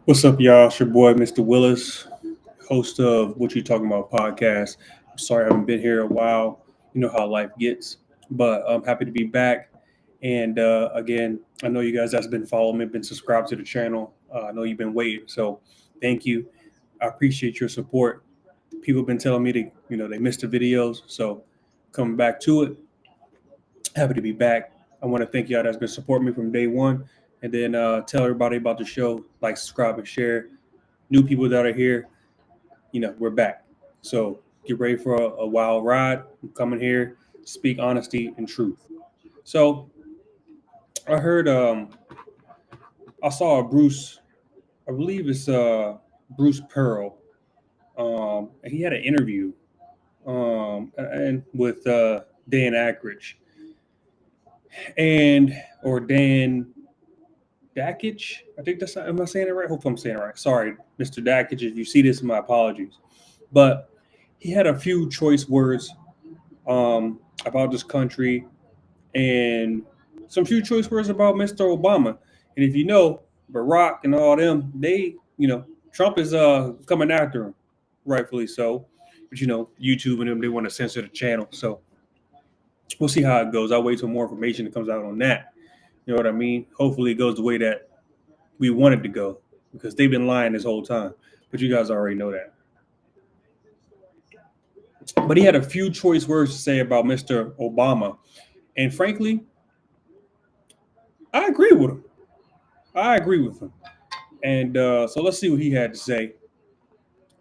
What's up, y'all? It's your boy, Mr. Willis, host of What You Talking About podcast. I'm sorry I haven't been here a while. You know how life gets, but I'm happy to be back. And again, I know you guys that's been following me, been subscribed to the channel. I know you've been waiting, so thank you. I appreciate your support. People have been telling me they missed the videos, so coming back to it. Happy to be back. I want to thank y'all that's been supporting me from day one, and then tell everybody about the show, like, subscribe, and share. New people that are here, we're back. So get ready for a wild ride. I'm coming here, speak honesty and truth. So I heard, I saw a Bruce, I believe it's Bruce Pearl, and he had an interview and with Dan Aykroyd or Dan Dakich. I think that's, am I saying it right? Hope I'm saying it right. Sorry, Mr. Dakich, if you see this, my apologies. But he had a few choice words about this country and some few choice words about Mr. Obama. And if you know, Barack and all them, Trump is coming after him, rightfully so. But YouTube and them, they want to censor the channel. So we'll see how it goes. I'll wait till more information comes out on that. You know what I mean? Hopefully it goes the way that we want it to go, because they've been lying this whole time. But you guys already know that. But he had a few choice words to say about Mr. Obama. And frankly, I agree with him. And so let's see what he had to say.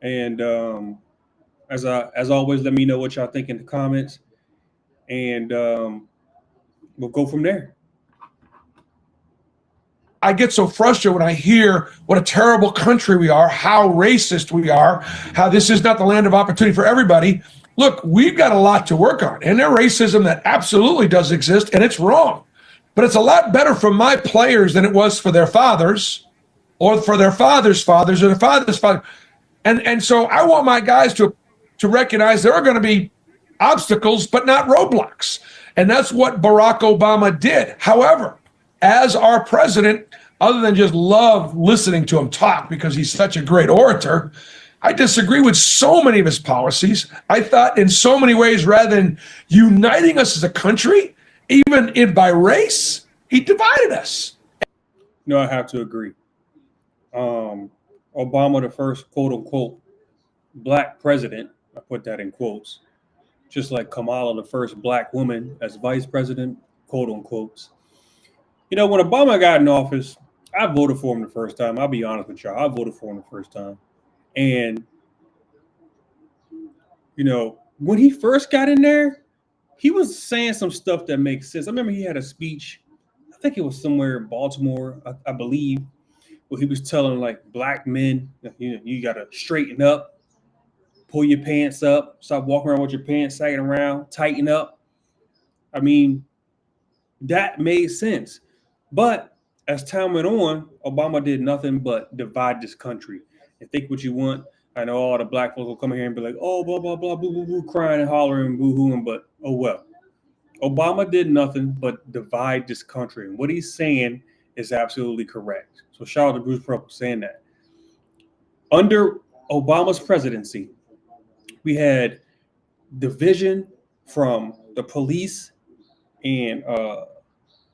And as always, let me know what y'all think in the comments. And we'll go from there. I get so frustrated when I hear what a terrible country we are, how racist we are, how this is not the land of opportunity for everybody. Look, we've got a lot to work on, and there's racism that absolutely does exist, and it's wrong. But it's a lot better for my players than it was for their fathers or for their fathers' fathers or their fathers' fathers. And so I want my guys to recognize there are going to be obstacles, but not roadblocks. And that's what Barack Obama did. However, as our president, other than just love listening to him talk because he's such a great orator, I disagree with so many of his policies. I thought in so many ways, rather than uniting us as a country, even by race, he divided us. No, I have to agree. Obama, the first quote unquote black president, I put that in quotes, just like Kamala, the first black woman as vice president, quote unquote. When Obama got in office, I voted for him the first time. I'll be honest with y'all. I voted for him the first time. And, when he first got in there, he was saying some stuff that makes sense. I remember he had a speech, I think it was somewhere in Baltimore, I believe, where he was telling, like, black men, you got to straighten up, pull your pants up, stop walking around with your pants sagging around, tighten up. I mean, that made sense. But as time went on, Obama did nothing but divide this country. And think what you want. I know all the black folks will come here and be like, oh, blah, blah, blah, boo, boo, boo, crying and hollering, boo-hooing, but oh well. Obama did nothing but divide this country. And what he's saying is absolutely correct. So shout out to Bruce Pearl for saying that. Under Obama's presidency, we had division from the police and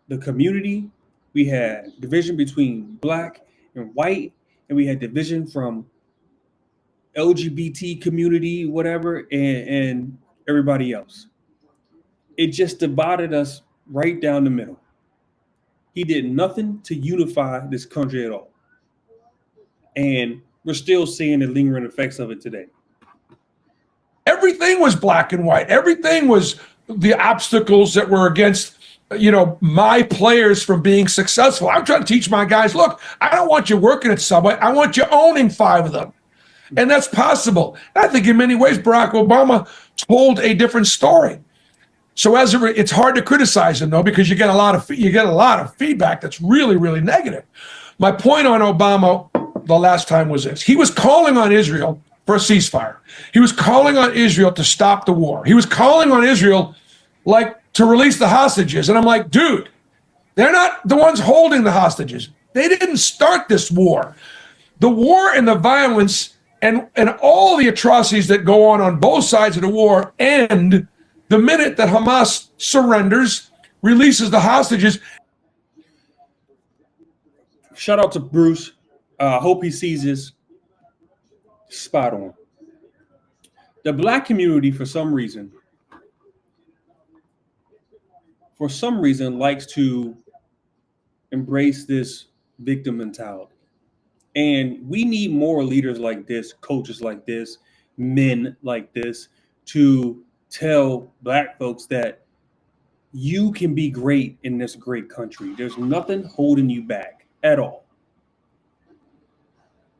the community. We had division between black and white, and we had division from LGBT community, whatever, and everybody else. It just divided us right down the middle. He did nothing to unify this country at all. And we're still seeing the lingering effects of it today. Everything was black and white. Everything was the obstacles that were against my players from being successful. I'm trying to teach my guys, look, I don't want you working at Subway. I want you owning 5 of them. And that's possible. I think in many ways, Barack Obama told a different story. So it's hard to criticize him, though, because you get a lot of feedback that's really, really negative. My point on Obama the last time was this. He was calling on Israel for a ceasefire. He was calling on Israel to stop the war. He was calling on Israel, to release the hostages. And I'm like, dude, they're not the ones holding the hostages. They didn't start this war. the war and the violence and all the atrocities that go on both sides of the war end the minute that Hamas surrenders, releases the hostages. Shout out to Bruce. Hope he sees this. Spot on. The black community, for some reason, likes to embrace this victim mentality. And we need more leaders like this, coaches like this, men like this, to tell black folks that you can be great in this great country. There's nothing holding you back at all.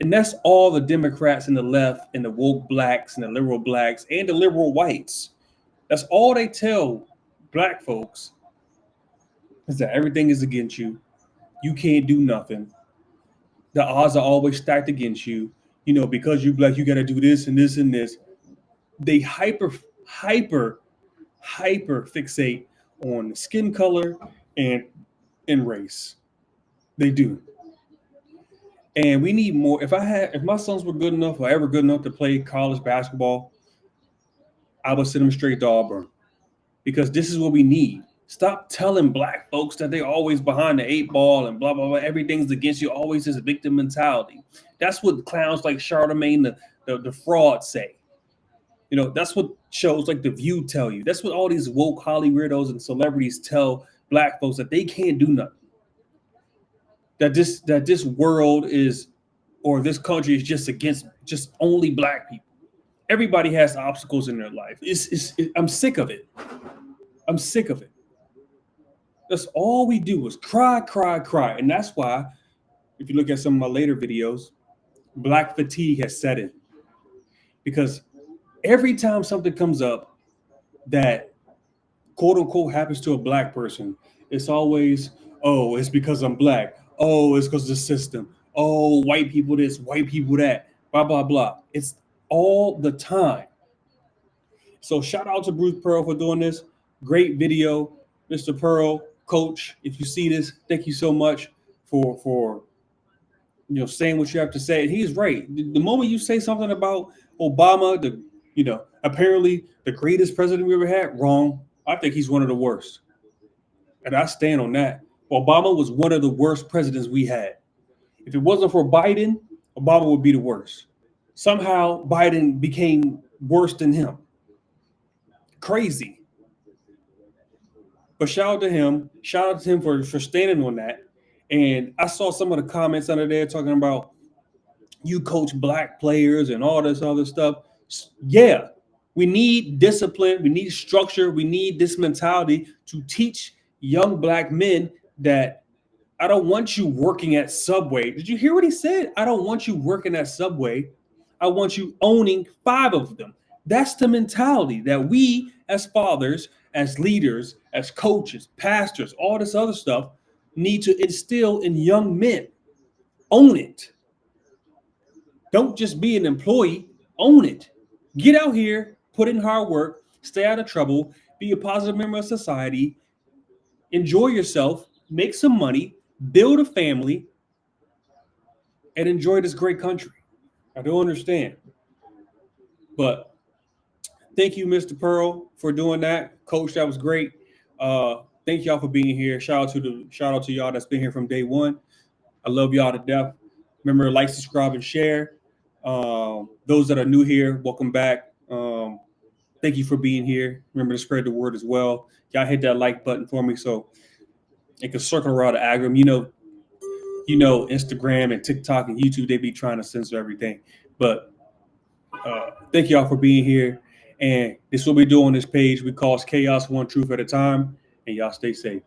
And that's all the Democrats and the left and the woke blacks and the liberal blacks and the liberal whites. That's all they tell black folks, is that everything is against you. You can't do nothing. The odds are always stacked against you. You know, because you black, you got to do this and this and this. They hyper fixate on skin color and race. They do. And we need more. If my sons were good enough or ever good enough to play college basketball, I would send them straight to Auburn, because this is what we need. Stop telling black folks that they're always behind the 8 ball and blah, blah, blah. Everything's against you. Always this victim mentality. That's what clowns like Charlemagne, the fraud say. You know, that's what shows like The View tell you. That's what all these woke Hollywood weirdos and celebrities tell black folks, that they can't do nothing. That this world is, or this country is just against just only black people. Everybody has obstacles in their life. I'm sick of it. I'm sick of it. That's all we do is cry, cry, cry. And that's why, if you look at some of my later videos, black fatigue has set in. Because every time something comes up that quote unquote happens to a black person, it's always, oh, it's because I'm black. Oh, it's because of the system. Oh, white people this, white people that, blah, blah, blah. It's all the time. So shout out to Bruce Pearl for doing this. Great video. Mr. Pearl, Coach, if you see this, thank you so much for saying what you have to say. And he's right. The moment you say something about Obama, apparently the greatest president we ever had, wrong. I think he's one of the worst. And I stand on that. Obama was one of the worst presidents we had. If it wasn't for Biden, Obama would be the worst. Somehow Biden became worse than him. Crazy. But shout out to him. Shout out to him for standing on that. And I saw some of the comments under there talking about you coach black players and all this other stuff. Yeah, we need discipline. We need structure. We need this mentality to teach young black men that I don't want you working at Subway. Did you hear what he said? I don't want you working at Subway. I want you owning 5 of them. That's the mentality that we as fathers, as leaders, as coaches, pastors, all this other stuff need to instill in young men. Own it. Don't just be an employee. Own it. Get out here, put in hard work, stay out of trouble, be a positive member of society, enjoy yourself, make some money, build a family, and enjoy this great country. I don't understand. But thank you, Mr. Pearl, for doing that. Coach, that was great. Thank y'all for being here. Shout out to y'all that's been here from day one. I love y'all to death. Remember, like, subscribe, and share. Those that are new here, welcome back. Thank you for being here. Remember to spread the word as well. Y'all hit that like button for me so it can circle around the algorithm. You know, Instagram and TikTok and YouTube, they be trying to censor everything. But thank y'all for being here. And this is what we do on this page. We cause chaos one truth at a time. And y'all stay safe.